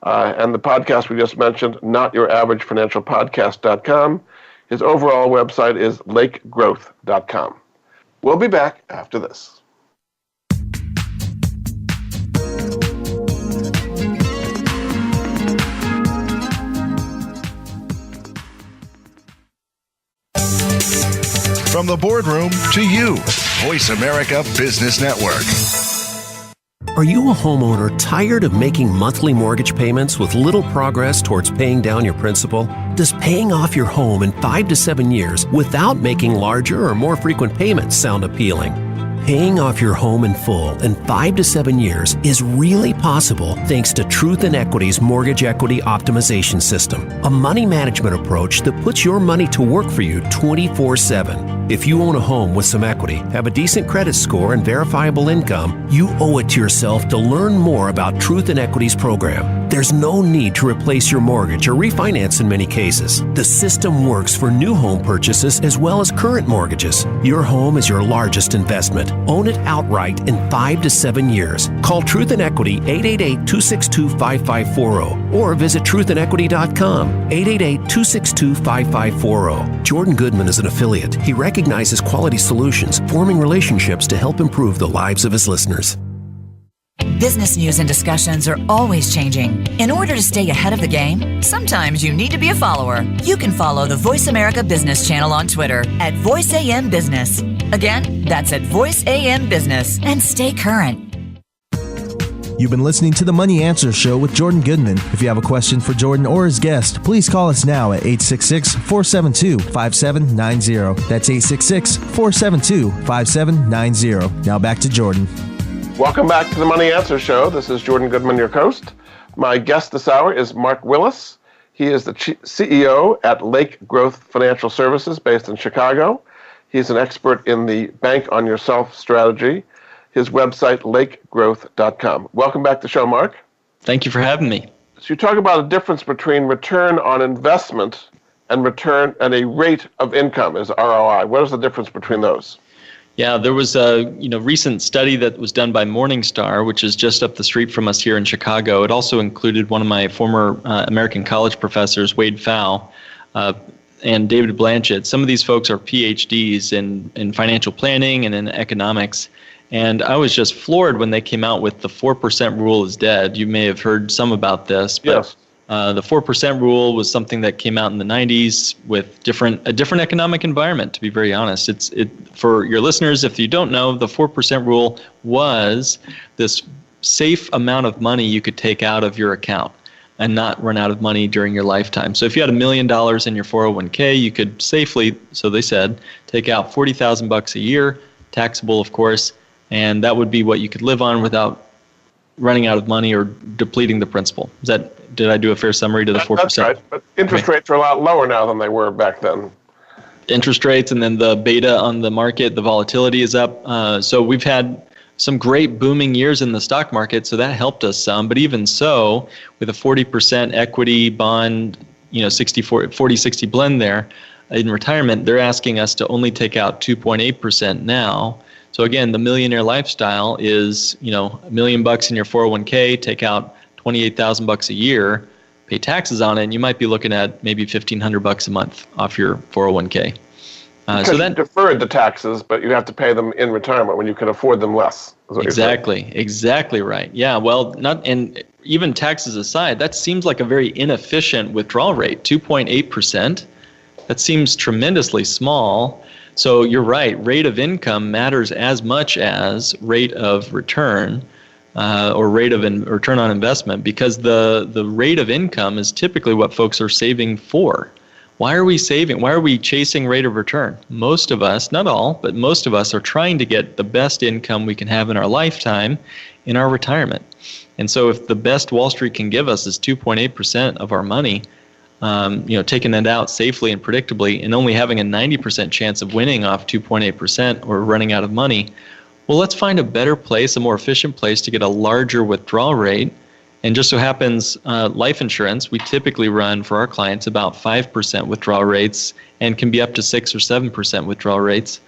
And the podcast we just mentioned, notyouravagefinancialpodcast.com. His overall website is lakegrowth.com. We'll be back after this. From the boardroom to you, Voice America Business Network. Are you a homeowner tired of making monthly mortgage payments with little progress towards paying down your principal? Does paying off your home in 5 to 7 years without making larger or more frequent payments sound appealing? Paying off your home in full in 5 to 7 years is really possible thanks to Truth and Equity's Mortgage Equity Optimization System, a money management approach that puts your money to work for you 24/7. If you own a home with some equity, have a decent credit score, and verifiable income, you owe it to yourself to learn more about Truth and Equity's program. There's no need to replace your mortgage or refinance in many cases. The system works for new home purchases as well as current mortgages. Your home is your largest investment. Own it outright in 5 to 7 years. Call Truth and Equity 888-262-5540 or visit truthandequity.com 888-262-5540. Jordan Goodman is an affiliate. He recognizes quality solutions, forming relationships to help improve the lives of his listeners. Business news and discussions are always changing. In order to stay ahead of the game, sometimes you need to be a follower. You can follow the Voice America Business channel on Twitter at VoiceAMBusiness. Again, that's at VoiceAMBusiness, and stay current. You've been listening to the Money Answer Show with Jordan Goodman. If you have a question for Jordan or his guest, please call us now at 866-472-5790. That's 866-472-5790. Now back to Jordan. Welcome back to the Money Answer Show. This is Jordan Goodman, your host. My guest this hour is Mark Willis. He is the CEO at Lake Growth Financial Services based in Chicago. He's an expert in the Bank on Yourself strategy. His website, lakegrowth.com. Welcome back to the show, Mark. Thank you for having me. So you talk about a difference between return on investment and return and a rate of income is ROI. What is the difference between those? Yeah, there was a recent study that was done by Morningstar, which is just up the street from us here in Chicago. It also included one of my former American college professors, Wade Pfau, and David Blanchett. Some of these folks are PhDs in financial planning and in economics. And I was just floored when they came out with the 4% rule is dead. You may have heard some about this, but yes. The 4% rule was something that came out in the 90s with a different economic environment, to be very honest. For your listeners, if you don't know, the 4% rule was this safe amount of money you could take out of your account and not run out of money during your lifetime. So if you had $1 million in your 401k, you could safely, so they said, take out $40,000 a year, taxable of course, and that would be what you could live on without running out of money or depleting the principal. Did I do a fair summary to the 4%? That's right, but interest rates are a lot lower now than they were back then. Interest rates and then the beta on the market, the volatility is up. So we've had some great booming years in the stock market, so that helped us some. But even so, with a 40% equity bond, 40-60 blend there in retirement, they're asking us to only take out 2.8% now. So again, the millionaire lifestyle is, $1 million in your 401k, take out $28,000 a year, pay taxes on it, and you might be looking at maybe $1,500 a month off your 401k. So that deferred the taxes, but you have to pay them in retirement when you can afford them less. Exactly right. Yeah, well, and even taxes aside, that seems like a very inefficient withdrawal rate, 2.8%. That seems tremendously small. So you're right, rate of income matters as much as rate of return or rate of return on investment, because the rate of income is typically what folks are saving for. Why are we saving? Why are we chasing rate of return? Most of us, not all, but most of us are trying to get the best income we can have in our lifetime in our retirement. And so if the best Wall Street can give us is 2.8% of our money, taking it out safely and predictably and only having a 90% chance of winning off 2.8% or running out of money, well, let's find a better place, a more efficient place to get a larger withdrawal rate. And just so happens, life insurance, we typically run for our clients about 5% withdrawal rates and can be up to 6 or 7% withdrawal rates,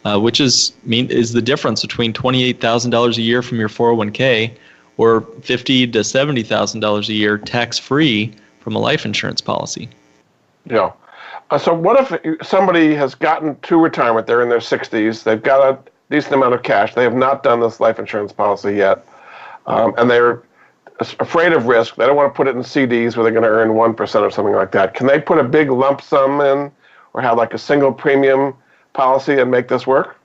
which is the difference between $28,000 a year from your 401k or $50,000 to $70,000 a year tax-free from a life insurance policy. Yeah. So what if somebody has gotten to retirement, they're in their 60s, they've got a decent amount of cash, they have not done this life insurance policy yet, and they're afraid of risk, they don't want to put it in CDs where they're going to earn 1% or something like that. Can they put a big lump sum in or have like a single premium policy and make this work?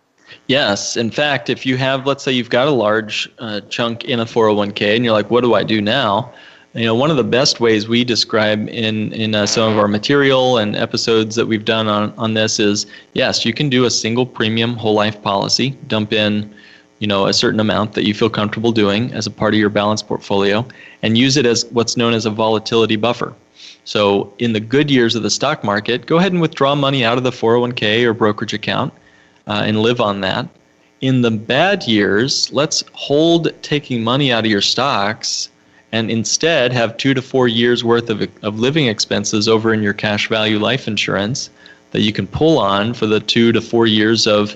Yes. In fact, if you have, let's say you've got a large chunk in a 401k and you're like, what do I do now? One of the best ways we describe in some of our material and episodes that we've done on this is, yes, you can do a single premium whole life policy, dump in a certain amount that you feel comfortable doing as a part of your balanced portfolio, and use it as what's known as a volatility buffer. So in the good years of the stock market, go ahead and withdraw money out of the 401k or brokerage account and live on that. In the bad years, let's hold taking money out of your stocks and instead have 2 to 4 years worth of living expenses over in your cash value life insurance that you can pull on for the 2 to 4 years of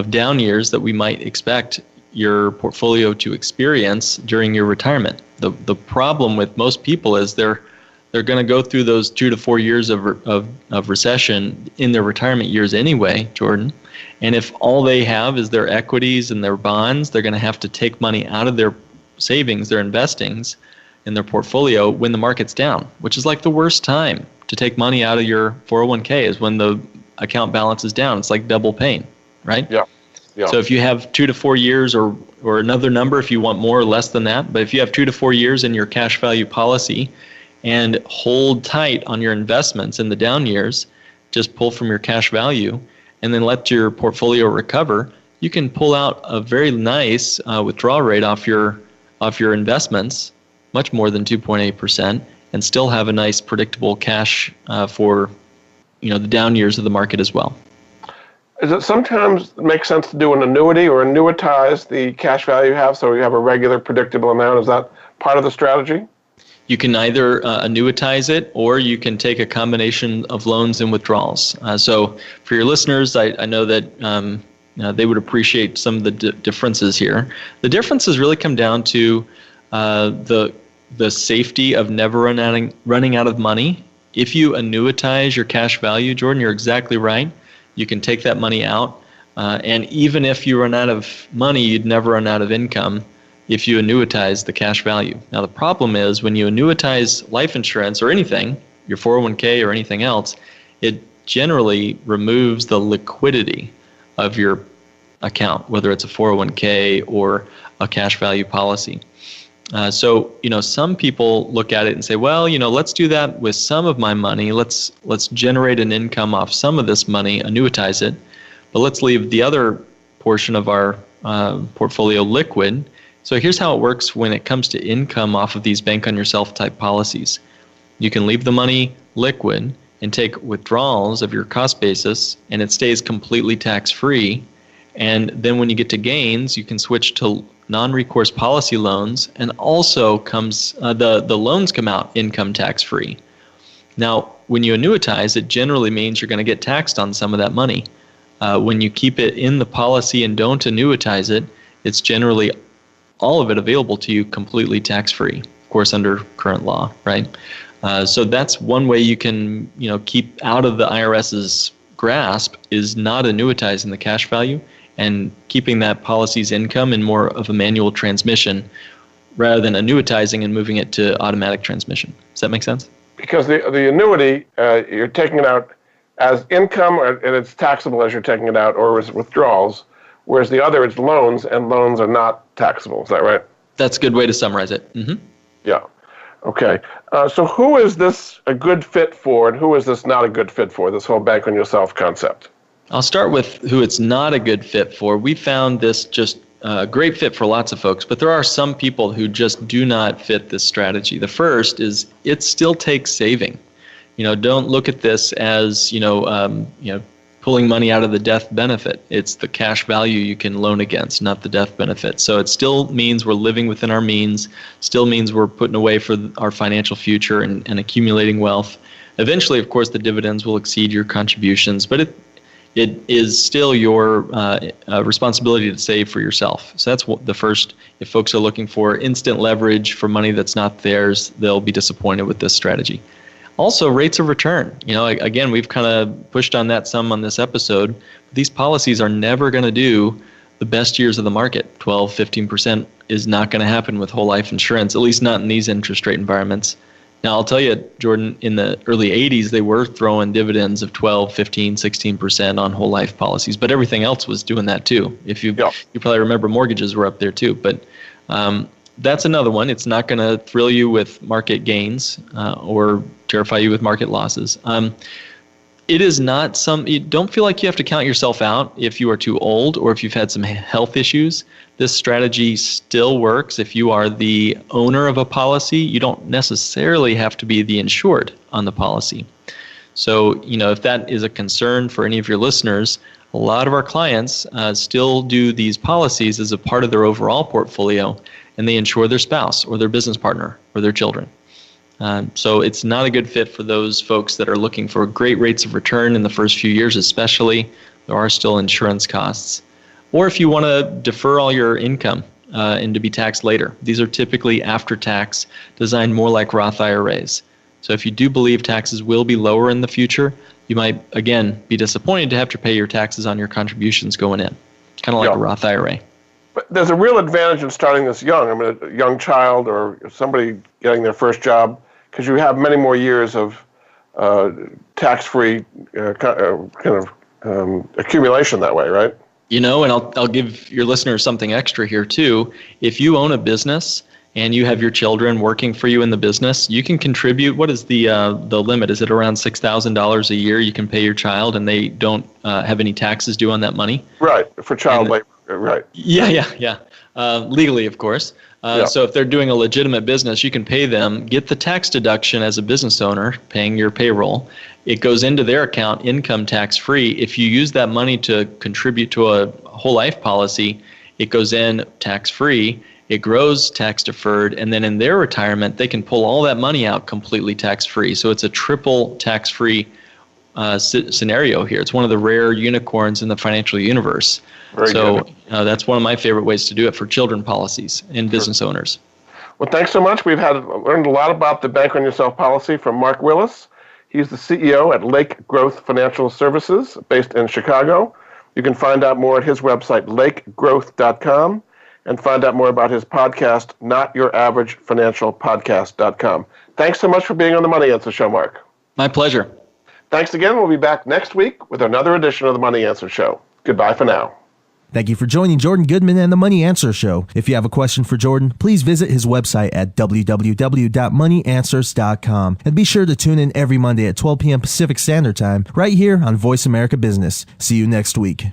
down years that we might expect your portfolio to experience during your retirement. The problem with most people is they're going to go through those 2 to 4 years of recession in their retirement years anyway, Jordan. And if all they have is their equities and their bonds, they're going to have to take money out of their savings, their investings in their portfolio when the market's down, which is like the worst time to take money out of your 401k is when the account balance is down. It's like double pain, right? Yeah. So if you have 2 to 4 years or another number if you want more or less than that, but if you have 2 to 4 years in your cash value policy and hold tight on your investments in the down years, just pull from your cash value and then let your portfolio recover, you can pull out a very nice withdrawal rate off your investments, much more than 2.8%, and still have a nice predictable cash for the down years of the market as well. Is it sometimes make sense to do an annuity or annuitize the cash value you have so you have a regular predictable amount? Is that part of the strategy? You can either annuitize it or you can take a combination of loans and withdrawals. So for your listeners, I know that They would appreciate some of the differences here. The differences really come down to the safety of never running out of money. If you annuitize your cash value, Jordan, you're exactly right. You can take that money out, and even if you run out of money, you'd never run out of income if you annuitize the cash value. Now, the problem is when you annuitize life insurance or anything, your 401k or anything else, it generally removes the liquidity of your account, whether it's a 401k or a cash value policy. So, some people look at it and say, well, let's do that with some of my money. Let's generate an income off some of this money, annuitize it, but let's leave the other portion of our portfolio liquid. So here's how it works when it comes to income off of these bank on yourself type policies. You can leave the money liquid and take withdrawals of your cost basis, and it stays completely tax-free. And then when you get to gains, you can switch to non-recourse policy loans, and also the loans come out income tax-free. Now, when you annuitize, it generally means you're going to get taxed on some of that money. When you keep it in the policy and don't annuitize it, it's generally all of it available to you completely tax-free, of course, under current law, right? So that's one way you can, keep out of the IRS's grasp, is not annuitizing the cash value and keeping that policy's income in more of a manual transmission rather than annuitizing and moving it to automatic transmission. Does that make sense? Because the annuity, you're taking it out as income, and it's taxable as you're taking it out, or as withdrawals, whereas the other, it's loans, and loans are not taxable. Is that right? That's a good way to summarize it. Mm-hmm. Yeah. Okay. So who is this a good fit for, and who is this not a good fit for, this whole bank on yourself concept? I'll start with who it's not a good fit for. We found this just a great fit for lots of folks, but there are some people who just do not fit this strategy. The first is it still takes saving. Don't look at this as, pulling money out of the death benefit. It's the cash value you can loan against, not the death benefit. So it still means we're living within our means, still means we're putting away for our financial future and accumulating wealth. Eventually, of course, the dividends will exceed your contributions, but it is still your responsibility to save for yourself. So that's the first. If folks are looking for instant leverage for money that's not theirs, they'll be disappointed with this strategy. Also, rates of return. Again, we've kind of pushed on that some on this episode. These policies are never going to do the best years of the market. 12, 15% is not going to happen with whole life insurance, at least not in these interest rate environments. Now, I'll tell you, Jordan, in the early 80s, they were throwing dividends of 12, 15, 16% on whole life policies, but everything else was doing that too. You probably remember mortgages were up there too, but that's another one. It's not going to thrill you with market gains or terrify you with market losses. It is not you don't feel like you have to count yourself out if you are too old or if you've had some health issues. This strategy still works if you are the owner of a policy. You don't necessarily have to be the insured on the policy. So, if that is a concern for any of your listeners, a lot of our clients still do these policies as a part of their overall portfolio, and they insure their spouse or their business partner or their children. So it's not a good fit for those folks that are looking for great rates of return in the first few years, especially. There are still insurance costs. Or if you want to defer all your income and to be taxed later. These are typically after tax, designed more like Roth IRAs. So if you do believe taxes will be lower in the future, you might, again, be disappointed to have to pay your taxes on your contributions going in. Kind of like a Roth IRA. But there's a real advantage in starting this young. I mean, a young child or somebody getting their first job, because you have many more years of tax-free accumulation that way, right? And I'll give your listeners something extra here too. If you own a business and you have your children working for you in the business, you can contribute. What is the limit? Is it around $6,000 a year you can pay your child, and they don't have any taxes due on that money? Right, for child labor, right. Yeah. Legally, of course. So if they're doing a legitimate business, you can pay them, get the tax deduction as a business owner, paying your payroll. It goes into their account, income tax free. If you use that money to contribute to a whole life policy, it goes in tax free. It grows tax deferred, and then in their retirement, they can pull all that money out completely tax free. So it's a triple tax free scenario here. It's one of the rare unicorns in the financial universe. Very good. That's one of my favorite ways to do it for children policies and business owners. Well, thanks so much. We've learned a lot about the Bank on Yourself policy from Mark Willis. He's the CEO at Lake Growth Financial Services, based in Chicago. You can find out more at his website, lakegrowth.com, and find out more about his podcast, NotYourAverageFinancialPodcast.com. Thanks so much for being on the Money Answer Show, Mark. My pleasure. Thanks again. We'll be back next week with another edition of the Money Answer Show. Goodbye for now. Thank you for joining Jordan Goodman and the Money Answer Show. If you have a question for Jordan, please visit his website at www.moneyanswers.com. And be sure to tune in every Monday at 12 p.m. Pacific Standard Time right here on Voice America Business. See you next week.